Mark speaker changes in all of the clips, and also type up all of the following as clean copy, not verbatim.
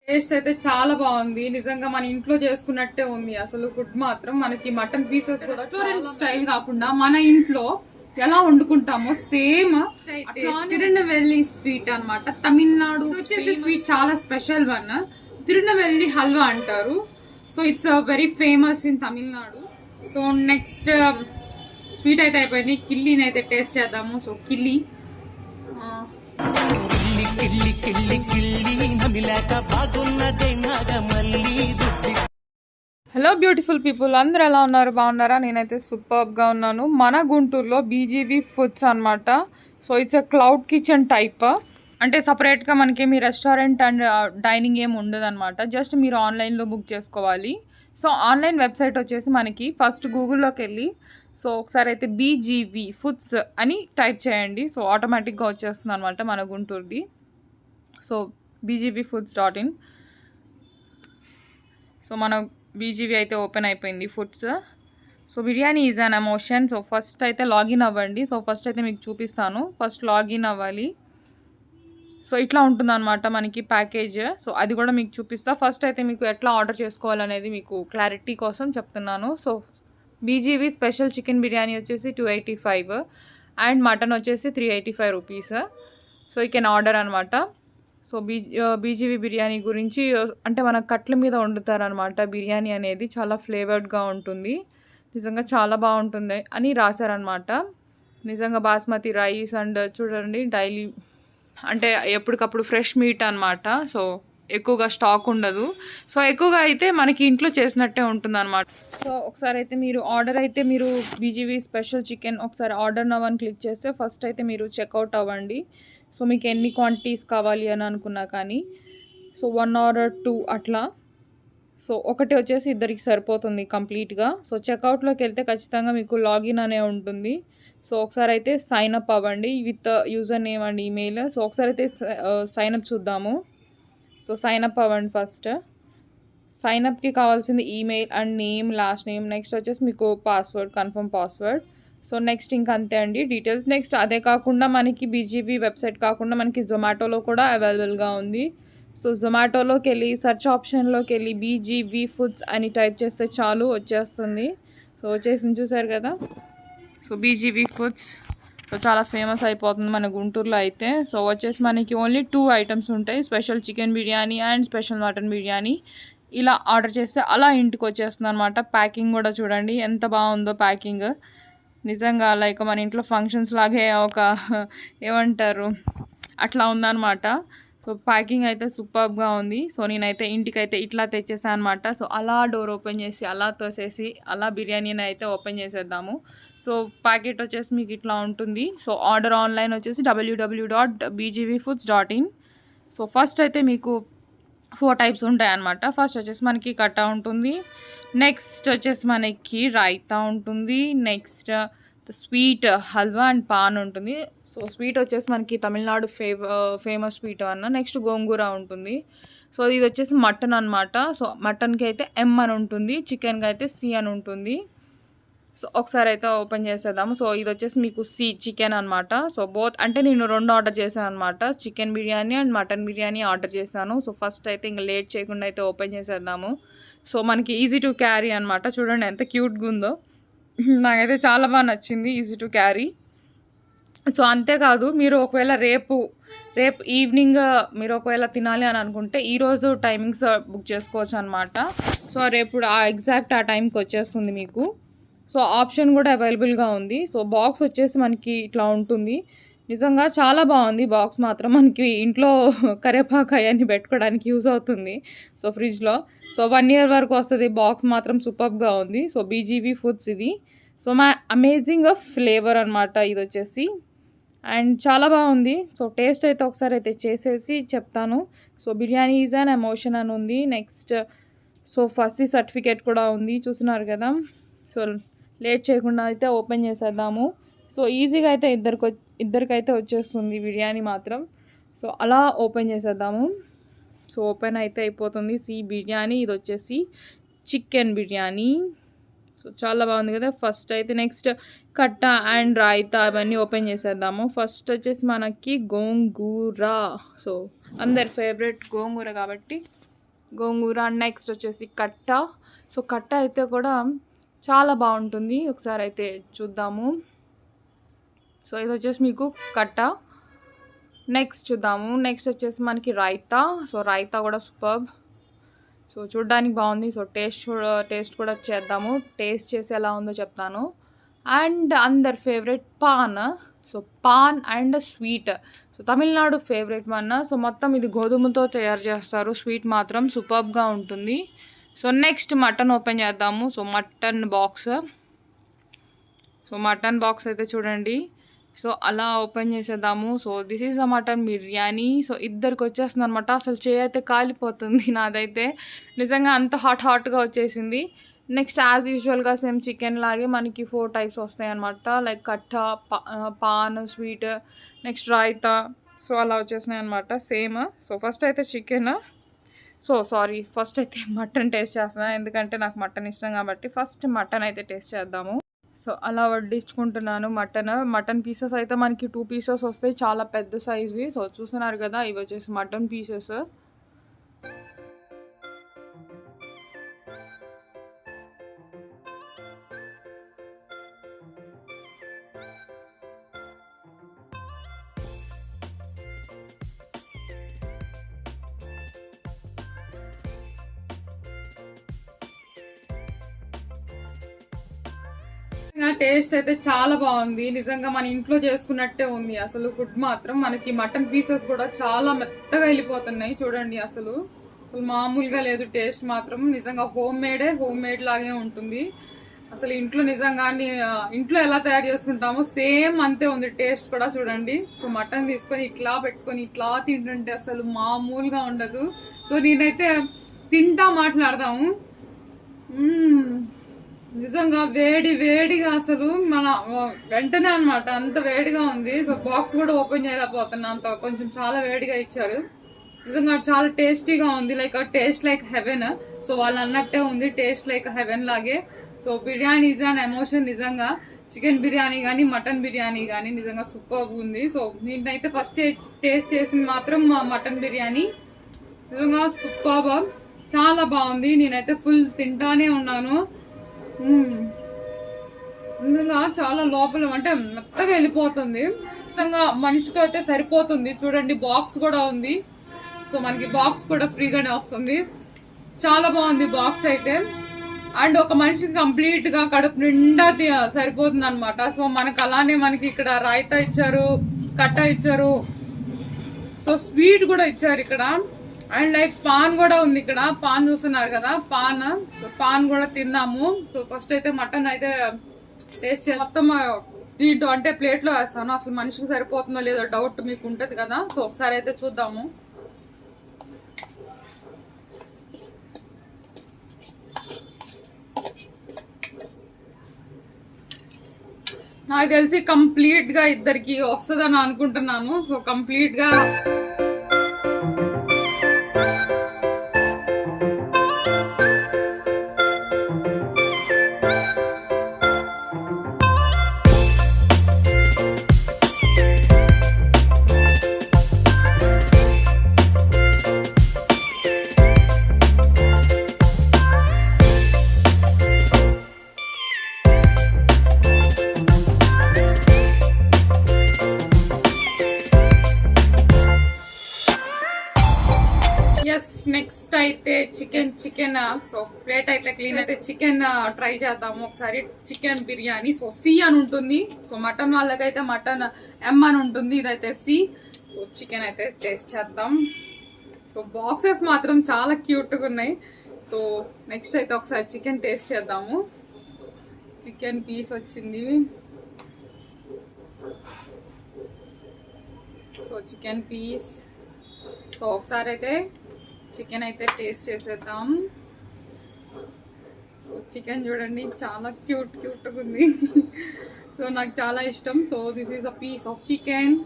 Speaker 1: Taste అయితే చాలా బాగుంది. నిజంగా మన ఇంట్లో చేసుకున్నట్టే ఉంది అసలు. ఫుడ్ మాత్రం మనకి మటన్ పీసెస్ కూడా రెస్టారెంట్ స్టైల్ కాకుండా మన ఇంట్లో ఎలా వండుకుంటామో సేమ్ తిరునెల్వేలి స్వీట్ అన్నమాట. తమిళనాడు వచ్చేసి స్వీట్ చాలా స్పెషల్ వన్. తిరునెల్వేలి హల్వా అంటారు. So it's very famous in Tamil Nadu. So next sweet అయితే అయిపోయింది. కిల్లీని అయితే టేస్ట్ చేద్దాము. సో కిల్లీ హలో బ్యూటిఫుల్ పీపుల్, అందరు ఎలా ఉన్నారు? బాగున్నారా? నేనైతే సూపర్గా ఉన్నాను. మన గుంటూరులో బీజీవీ ఫుడ్స్ అనమాట. So it's a cloud kitchen type. అంటే సపరేట్గా మనకి మీ రెస్టారెంట్ అండ్ డైనింగ్ ఏమి ఉండదు అనమాట. జస్ట్ మీరు ఆన్లైన్లో బుక్ చేసుకోవాలి. సో ఆన్లైన్ వెబ్సైట్ వచ్చేసి మనకి ఫస్ట్ గూగుల్లోకి వెళ్ళి సో ఒకసారి అయితే బీజీవీ ఫుడ్స్ అని టైప్ చేయండి. సో ఆటోమేటిక్గా వచ్చేస్తుంది అనమాట మన గుంటూరుది. So bgbfoods.in. సో మన బీజీవీ అయితే ఓపెన్ అయిపోయింది foods. So biryani is an emotion. So first అయితే లాగిన్ అవ్వండి. సో ఫస్ట్ అయితే మీకు చూపిస్తాను. ఫస్ట్ లాగిన్ అవ్వాలి. సో ఇట్లా ఉంటుందన్నమాట మనకి ప్యాకేజ్. సో అది కూడా మీకు చూపిస్తా. ఫస్ట్ అయితే మీకు ఎట్లా ఆర్డర్ చేసుకోవాలనేది మీకు క్లారిటీ కోసం చెప్తున్నాను. So BGV special chicken biryani వచ్చేసి 285 అండ్ మటన్ వచ్చేసి 385 rupees. So you can order అనమాట. సో బీజీవీ బిర్యానీ గురించి అంటే మన కట్ల మీద వండుతారనమాట. బిర్యానీ అనేది చాలా ఫ్లేవర్డ్గా ఉంటుంది. నిజంగా చాలా బాగుంటుంది అని రాశారనమాట. నిజంగా బాస్మతి రైస్ అండ్ చూడండి డైలీ అంటే ఎప్పటికప్పుడు ఫ్రెష్ మీట్ అనమాట. సో ఎక్కువగా స్టాక్ ఉండదు. సో ఎక్కువగా అయితే మనకి ఇంట్లో చేసినట్టే ఉంటుంది అనమాట. సో ఒకసారి అయితే మీరు ఆర్డర్ అయితే మీరు బీజీవీ స్పెషల్ చికెన్ ఒకసారి ఆర్డర్ నవ్ అని క్లిక్ చేస్తే ఫస్ట్ అయితే మీరు చెక్అవుట్ అవ్వండి. సో మీకు ఎన్ని క్వాంటిటీస్ కావాలి అని అనుకున్నా కానీ సో 1 or 2 అట్లా. సో ఒకటి వచ్చేసి ఇద్దరికి సరిపోతుంది కంప్లీట్గా. సో చెక్అవుట్లోకి వెళ్తే ఖచ్చితంగా మీకు లాగిన్ అనే ఉంటుంది. సో ఒకసారి అయితే సైన్ అప్ అవ్వండి with user name and email. So ఒకసారి అయితే సైన్ అప్ చూద్దాము. సో సైన్ అప్ అవ్వండి ఫస్ట్. సైన్ అప్కి కావాల్సింది email and name, last name. Next వచ్చేసి మీకు password, confirm password. So next ఇంకా అంతే అండి డీటెయిల్స్. నెక్స్ట్ అదే కాకుండా మనకి బీజీవీ వెబ్సైట్ కాకుండా మనకి జొమాటోలో కూడా అవైలబుల్గా ఉంది. సో జొమాటోలోకి వెళ్ళి సర్చ్ ఆప్షన్లోకి వెళ్ళి బీజీవీ ఫుడ్స్ అని టైప్ చేస్తే చాలు వచ్చేస్తుంది. సో వచ్చేసింది చూసారు కదా. సో బీజీవీ ఫుడ్స్ సో చాలా ఫేమస్ అయిపోతుంది మన గుంటూరులో అయితే. సో వచ్చేసి మనకి ఓన్లీ 2 ఐటమ్స్ ఉంటాయి, special chicken biryani and special mutton biryani. ఇలా ఆర్డర్ చేస్తే అలా ఇంటికి వచ్చేస్తుంది అనమాట. ప్యాకింగ్ కూడా చూడండి ఎంత బాగుందో ప్యాకింగ్. నిజంగా లైక్ మన ఇంట్లో ఫంక్షన్స్ లాగే ఒక ఏమంటారు అట్లా ఉందన్నమాట. సో ప్యాకింగ్ అయితే సూపర్గా ఉంది. సో నేనైతే ఇంటికైతే ఇట్లా తెచ్చేసాను అనమాట. సో అలా డోర్ ఓపెన్ చేసి అలా తోసేసి అలా బిర్యానీని అయితే ఓపెన్ చేసేద్దాము. సో ప్యాకెట్ వచ్చేసి మీకు ఇట్లా ఉంటుంది. సో ఆర్డర్ ఆన్లైన్ వచ్చేసి www.bgvfoods.in. సో ఫస్ట్ అయితే మీకు 4 టైప్స్ ఉంటాయన్నమాట. ఫస్ట్ వచ్చేసి మనకి కట్ట ఉంటుంది. నెక్స్ట్ వచ్చేసి మనకి రైతా ఉంటుంది. Next sweet halwa and pan ఉంటుంది. సో స్వీట్ వచ్చేసి మనకి తమిళనాడు ఫేమస్ స్వీట్ అన్న. నెక్స్ట్ గోంగూర ఉంటుంది. సో ఇది వచ్చేసి మటన్ అనమాట. సో మటన్కి అయితే M అని ఉంటుంది, చికెన్కి అయితే C అని ఉంటుంది. సో ఒకసారి అయితే ఓపెన్ చేసేద్దాము. సో ఇది వచ్చేసి మీకు చికెన్ అనమాట. సో బోత్ అంటే నేను 2 ఆర్డర్ చేశాను అనమాట. Chicken biryani and mutton biryani order చేశాను. సో ఫస్ట్ అయితే ఇంకా లేట్ చేయకుండా అయితే ఓపెన్ చేసేద్దాము. సో మనకి ఈజీ టు క్యారీ అనమాట. చూడండి ఎంత క్యూట్గా ఉందో. నాకైతే చాలా బాగా నచ్చింది, ఈజీ టు క్యారీ. సో అంతేకాదు మీరు ఒకవేళ రేపు ఈవినింగ్ మీరు ఒకవేళ తినాలి అని అనుకుంటే ఈరోజు టైమింగ్స్ బుక్ చేసుకోవచ్చు అనమాట. సో రేపు ఎగ్జాక్ట్ ఆ టైంకి వచ్చేస్తుంది మీకు. సో ఆప్షన్ కూడా అవైలబుల్గా ఉంది. సో బాక్స్ వచ్చేసి మనకి ఇట్లా ఉంటుంది. నిజంగా చాలా బాగుంది బాక్స్ మాత్రం. మనకి ఇంట్లో కరివేపాకు అవన్నీ పెట్టుకోవడానికి యూజ్ అవుతుంది. సో ఫ్రిడ్జ్లో సో 1 year వరకు వస్తుంది. బాక్స్ మాత్రం సూపర్గా ఉంది. సో బీజీవీ ఫుడ్స్ ఇది. సో మా అమేజింగ్ ఫ్లేవర్ అనమాట ఇది వచ్చేసి. అండ్ చాలా బాగుంది. సో టేస్ట్ అయితే ఒకసారి అయితే చేసేసి చెప్తాను. So biryani is an emotion అని ఉంది. నెక్స్ట్ సో ఫస్ట్ సర్టిఫికేట్ కూడా ఉంది, చూస్తున్నారు కదా. సో లేట్ చేయకుండా అయితే ఓపెన్ చేసేద్దాము. సో ఈజీగా అయితే ఇద్దరికైతే వచ్చేస్తుంది బిర్యానీ మాత్రం. సో అలా ఓపెన్ చేసేద్దాము. సో ఓపెన్ అయితే అయిపోతుంది. బిర్యానీ ఇది వచ్చేసి చికెన్ బిర్యానీ. సో చాలా బాగుంది కదా. ఫస్ట్ అయితే నెక్స్ట్ కట్ట అండ్ రాయితా అవన్నీ ఓపెన్ చేసేద్దాము. ఫస్ట్ వచ్చేసి మనకి గోంగూర. సో అందరి ఫేవరెట్ గోంగూర కాబట్టి గోంగూర. నెక్స్ట్ వచ్చేసి కట్ట. సో కట్ట అయితే కూడా చాలా బాగుంటుంది, ఒకసారి అయితే చూద్దాము. సో ఇది వచ్చేసి మీకు కట్ట. నెక్స్ట్ చూద్దాము. నెక్స్ట్ వచ్చేసి మనకి రైతా. సో రైతా కూడా సూపర్బ్. సో చూడ్డానికి బాగుంది. సో టేస్ట్ కూడా చేద్దాము. టేస్ట్ చేసి ఎలా ఉందో చెప్తాను. అండ్ అందరి favourite paan. So paan and sweet. So Tamil Nadu favourite one. So మొత్తం ఇది గోధుమతో తయారు చేస్తారు. స్వీట్ మాత్రం సూపర్బ్గా ఉంటుంది. సో నెక్స్ట్ మటన్ ఓపెన్ చేద్దాము. So mutton box. So mutton box అయితే చూడండి. సో అలా ఓపెన్ చేసేద్దాము. So this is a mutton biryani. So ఇద్దరికి వచ్చేస్తుంది అనమాట. అసలు చేయి అయితే కాలిపోతుంది నాదైతే, నిజంగా అంత హాట్గా వచ్చేసింది. నెక్స్ట్ యాజ్ యూజువల్గా సేమ్ చికెన్ లాగే మనకి 4 టైప్స్ వస్తాయి అనమాట. లైక్ కట్ట, pan, sweet, next raita. So అలా వచ్చేసినాయి అనమాట సేమ్. సో ఫస్ట్ అయితే చికెన్, ఫస్ట్ అయితే మటన్ టేస్ట్ చేస్తున్నాను, ఎందుకంటే నాకు మటన్ ఇష్టం కాబట్టి ఫస్ట్ మటన్ అయితే టేస్ట్ చేద్దాము. సో అలా వడ్డించుకుంటున్నాను మటన్ పీసెస్ అయితే మనకి 2 పీసెస్ వస్తాయి, చాలా పెద్ద సైజ్వి. సో చూస్తున్నారు కదా, ఇవి వచ్చేసి మటన్ పీసెస్. టేస్ట్ అయితే చాలా బాగుంది, నిజంగా మన ఇంట్లో చేసుకున్నట్టే ఉంది. అసలు ఫుడ్ మాత్రం మనకి మటన్ పీసెస్ కూడా చాలా మెత్తగా వెళ్ళిపోతున్నాయి చూడండి. అసలు మామూలుగా లేదు టేస్ట్ మాత్రం. నిజంగా హోమ్ మేడ్ లాగే ఉంటుంది. అసలు ఇంట్లో నిజంగా ఇంట్లో ఎలా తయారు చేసుకుంటామో సేమ్ అంతే ఉంది టేస్ట్ కూడా చూడండి. సో మటన్ తీసుకొని ఇట్లా పెట్టుకొని ఇట్లా తింటుంటే అసలు మామూలుగా ఉండదు. సో నేనైతే తింటా మాట్లాడదాము. నిజంగా వేడిగా అసలు మన వెంటనే అనమాట, అంత వేడిగా ఉంది. సో బాక్స్ కూడా ఓపెన్ చేయలేకపోతున్నా, అంత కొంచెం చాలా వేడిగా ఇచ్చారు. నిజంగా చాలా టేస్టీగా ఉంది, టేస్ట్ లైక్ హెవెన్. సో వాళ్ళు అన్నట్టే ఉంది, టేస్ట్ లైక్ హెవెన్ లాగే. So biryani is an emotion నిజంగా. చికెన్ బిర్యానీ కానీ మటన్ బిర్యానీ కానీ నిజంగా సూపర్ ఉంది. సో నేనైతే ఫస్ట్ టేస్ట్ చేసింది మాత్రం మటన్ బిర్యానీ. నిజంగా సూపర్, చాలా బాగుంది. నేనైతే ఫుల్ తింటానే ఉన్నాను. నిజంగా చాలా లోపల అంటే మెత్తగా వెళ్ళిపోతుంది. నిజంగా మనిషికి అయితే సరిపోతుంది. చూడండి బాక్స్ కూడా ఉంది. సో మనకి బాక్స్ కూడా ఫ్రీగానే వస్తుంది. చాలా బాగుంది బాక్స్ అయితే. అండ్ ఒక మనిషికి కంప్లీట్ గా కడుపు నిండా సరిపోతుంది అనమాట. సో మనకు అలానే మనకి ఇక్కడ రాయితా ఇచ్చారు, కట్ట ఇచ్చారు, సో స్వీట్ కూడా ఇచ్చారు ఇక్కడ. అండ్ పాన్ కూడా ఉంది ఇక్కడ. పాన్ చూస్తున్నారు కదా, పాన్ కూడా తిన్నాము. సో ఫస్ట్ అయితే మటన్ అయితే టేస్ట్ మొత్తం దీంట్లో అంటే ప్లేట్లో వేస్తాను. అసలు మనిషికి సరిపోతుందో లేదో డౌట్ మీకు ఉంటది కదా. సో ఒకసారి అయితే చూద్దాము. నాకు తెలిసి కంప్లీట్ గా ఇద్దరికి వస్తుందని అనుకుంటున్నాను. సో కంప్లీట్ గా నెక్స్ట్ అయితే చికెన్. సో ప్లేట్ అయితే క్లీన్ అయితే చికెన్ ట్రై చేద్దాము ఒకసారి. చికెన్ బిర్యానీ. సో సి అని ఉంటుంది. సో మటన్ వాళ్ళకైతే మటన్ ఎం అని ఉంటుంది, ఇదైతే సి. సో చికెన్ అయితే టేస్ట్ చేద్దాం. సో బాక్సెస్ మాత్రం చాలా క్యూట్ గా ఉన్నాయి. సో నెక్స్ట్ అయితే ఒకసారి చికెన్ టేస్ట్ చేద్దాము. చికెన్ పీస్ వచ్చింది. So chicken piece. సో ఒకసారి అయితే చికెన్ అయితే టేస్ట్ చేసేద్దాం. సో చికెన్ చూడండి చాలా క్యూట్గా ఉంది. సో నాకు చాలా ఇష్టం. So this is a piece of chicken.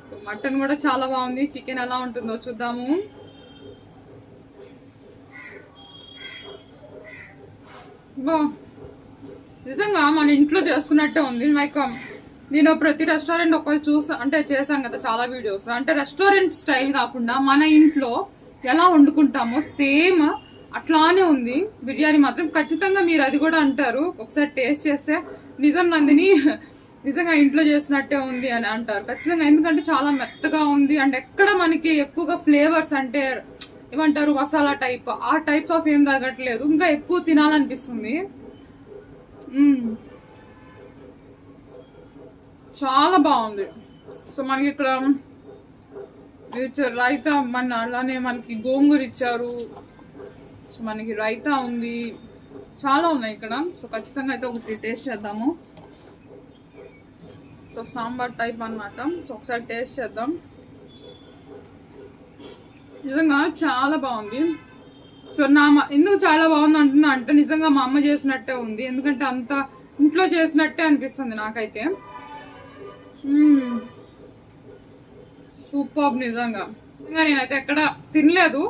Speaker 1: So mutton కూడా చాలా బాగుంది. చికెన్ ఎలా ఉంటుందో చూద్దాము. నిజంగా మన ఇంట్లో చేసుకున్నట్టే ఉంది. నేను ప్రతి రెస్టారెంట్ ఒకటి చేశాను కదా చాలా వీడియోస్. అంటే రెస్టారెంట్ స్టైల్ కాకుండా మన ఇంట్లో ఎలా వండుకుంటామో సేమ్ అట్లానే ఉంది బిర్యానీ మాత్రం. ఖచ్చితంగా మీరు అది కూడా అంటారు, ఒకసారి టేస్ట్ చేస్తే నిజం నందిని నిజంగా ఇంట్లో చేసినట్టే ఉంది అని అంటారు ఖచ్చితంగా. ఎందుకంటే చాలా మెత్తగా ఉంది అండ్ ఎక్కడ మనకి ఎక్కువగా ఫ్లేవర్స్ అంటే ఏమంటారు మసాలా టైప్ ఆ టైప్స్ ఆఫ్ ఏం తగ్గట్లేదు, ఇంకా ఎక్కువ తినాలనిపిస్తుంది. చాలా బాగుంది. సో మనకి ఇక్కడ రైతా అలానే మనకి గోంగూర ఇచ్చారు, సో మనకి రైతా ఉంది, చాలా ఉన్నాయి ఇక్కడ. సో ఖచ్చితంగా అయితే ఒకటి టేస్ట్ చేద్దాము. సో సాంబార్ టైప్ అన్నమాట. సో ఒకసారి టేస్ట్ చేద్దాం. నిజంగా చాలా బాగుంది. సో ఎందుకు చాలా బాగుంది అంటున్నా అంటే నిజంగా మా అమ్మ చేసినట్టే ఉంది, ఎందుకంటే అంత ఇంట్లో చేసినట్టే అనిపిస్తుంది నాకైతే. సూపర్ నిజంగా. ఇంకా నేనైతే ఎక్కడ తినలేదు,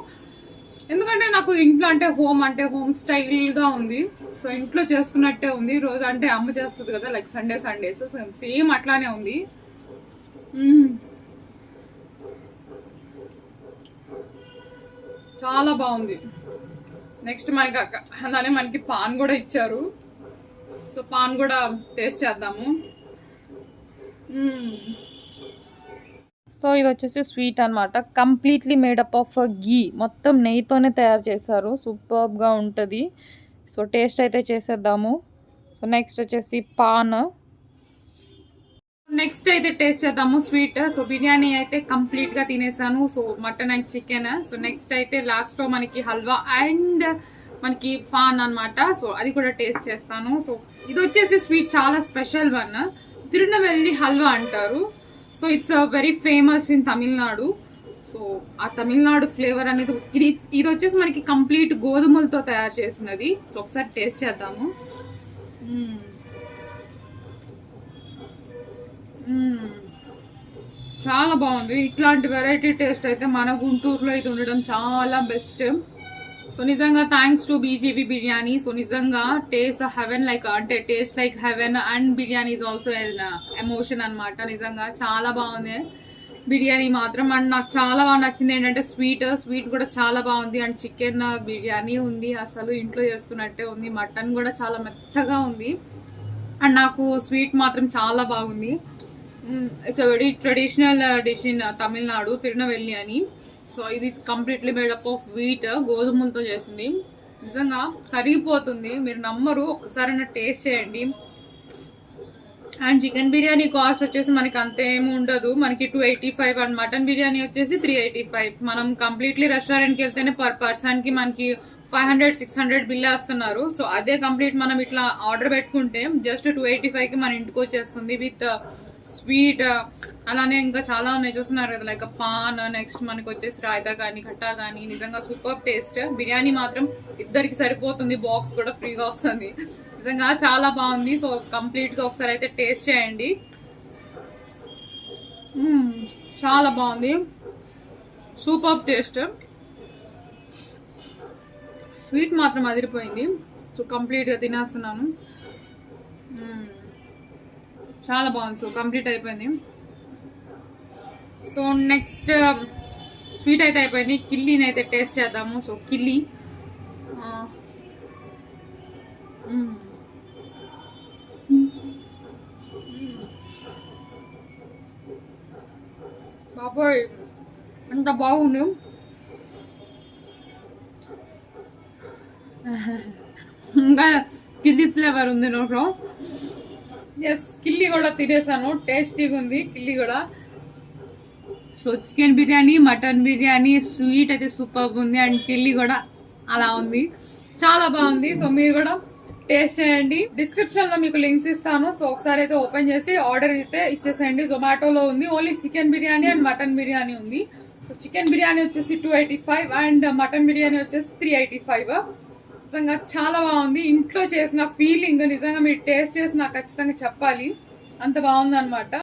Speaker 1: ఎందుకంటే నాకు ఇంట్లో అంటే హోమ్ స్టైల్ గా ఉంది. సో ఇంట్లో చేసుకున్నట్టే ఉంది. రోజు అంటే అమ్మ చేస్తుంది కదా, లైక్ సండేస్ సేమ్ అట్లానే ఉంది. చాలా బాగుంది. నెక్స్ట్ మనకి అలానే మనకి పాన్ కూడా ఇచ్చారు. సో పాన్ కూడా టేస్ట్ చేద్దాము. సో ఇది వచ్చేసి స్వీట్ అనమాట, కంప్లీట్లీ మేడప్ ఆఫ్ గీ, మొత్తం నెయ్యితోనే తయారు చేశారు. సూపర్గా ఉంటుంది. సో టేస్ట్ అయితే చేసేద్దాము. సో నెక్స్ట్ వచ్చేసి పాన్, నెక్స్ట్ అయితే టేస్ట్ చేద్దాము స్వీట్. సో బిర్యానీ అయితే కంప్లీట్గా తినేసాను. So mutton and chicken. So next అయితే లాస్ట్లో మనకి హల్వా అండ్ మనకి పాన్ అనమాట. సో అది కూడా టేస్ట్ చేస్తాను. సో ఇది వచ్చేసి స్వీట్ చాలా స్పెషల్ వన్, తిరునవెల్లి హల్వా అంటారు. So it's very famous in Tamil Nadu. So ఆ తమిళనాడు ఫ్లేవర్ అనేది ఇది వచ్చేసి మనకి కంప్లీట్ గోధుమలతో తయారు చేసినది. సో ఒకసారి టేస్ట్ చేద్దాము. చాలా బాగుంది. ఇట్లాంటి వెరైటీ టేస్ట్ అయితే మన గుంటూరులో ఇది ఉండడం చాలా బెస్ట్. సో నిజంగా thanks to BGV biryani. So నిజంగా టేస్ట్ హెవెన్ లైక్ అంటే taste like heaven and biryani is also emotion అనమాట. నిజంగా చాలా బాగుంది బిర్యానీ మాత్రం. అండ్ నాకు చాలా బాగా నచ్చింది ఏంటంటే స్వీట్ కూడా చాలా బాగుంది. అండ్ చికెన్ బిర్యానీ ఉంది, అసలు ఇంట్లో చేసుకున్నట్టే ఉంది. మటన్ కూడా చాలా మెత్తగా ఉంది. అండ్ నాకు స్వీట్ మాత్రం చాలా బాగుంది. It's a very traditional dish in Tamil Nadu, Tirunelveli అని. సో ఇది కంప్లీట్లీ మేడప్ ఆఫ్ వీట్, గోధుమలతో చేసింది. నిజంగా కరిగిపోతుంది, మీరు నమ్మరు, ఒక్కసారైనా టేస్ట్ చేయండి. అండ్ చికెన్ బిర్యానీ కాస్ట్ వచ్చేసి మనకి అంతేమి ఉండదు, మనకి 285 అండ్ మటన్ బిర్యానీ వచ్చేసి 385. మనం కంప్లీట్లీ రెస్టారెంట్కి వెళ్తేనే పర్ పర్సన్ కి మనకి 500-600 బిల్ వేస్తున్నారు. సో అదే కంప్లీట్ మనం ఇట్లా ఆర్డర్ పెట్టుకుంటే జస్ట్ 285 కి మన ఇంటికి వచ్చేస్తుంది విత్ స్వీట్. అలానే ఇంకా చాలా ఉన్నాయి చూస్తున్నారు కదా, లైక్ పాన్, నెక్స్ట్ మనకి వచ్చేసి రాయితా కానీ ఖట్టా కానీ. నిజంగా సూపర్ టేస్ట్. బిర్యానీ మాత్రం ఇద్దరికి సరిపోతుంది, బాక్స్ కూడా ఫ్రీగా వస్తుంది. నిజంగా చాలా బాగుంది. సో కంప్లీట్ గా ఒకసారి అయితే టేస్ట్ చేయండి. చాలా బాగుంది, సూపర్ టేస్ట్. స్వీట్ మాత్రం అదిరిపోయింది. సో కంప్లీట్ గా తినేస్తున్నాను. చాలా బాగుంది. సో కంప్లీట్ అయిపోయింది. సో నెక్స్ట్ స్వీట్ అయితే అయిపోయింది, కిల్లీని అయితే టేస్ట్ చేద్దాము. సో కిల్లీ బాబోయ్ ఎంత బాగుంది. ఇంకా కిల్లీ ఫ్లేవర్ ఉంది నోట్లో. ఎస్, కిల్లీ కూడా తినేసాను, టేస్టీగా ఉంది కిల్లీ కూడా. So chicken biryani, mutton biryani, sweet అయితే సూపర్ ఉంది అండ్ కిల్లీ కూడా అలా ఉంది, చాలా బాగుంది. సో మీరు కూడా టేస్ట్ చేయండి. డిస్క్రిప్షన్ లో మీకు లింక్స్ ఇస్తాను. సో ఒకసారి అయితే ఓపెన్ చేసి ఆర్డర్ అయితే ఇచ్చేసేయండి. జొమాటోలో ఉంది, only chicken biryani and mutton biryani ఉంది. సో చికెన్ బిర్యానీ వచ్చేసి 285 అండ్ మటన్ బిర్యానీ వచ్చేసి 385. నిజంగా చాలా బాగుంది. ఇంట్లో చేసిన ఫీలింగ్ నిజంగా మీరు టేస్ట్ చేసి నాకు ఖచ్చితంగా చెప్పాలి, అంత బాగుంది అనమాట.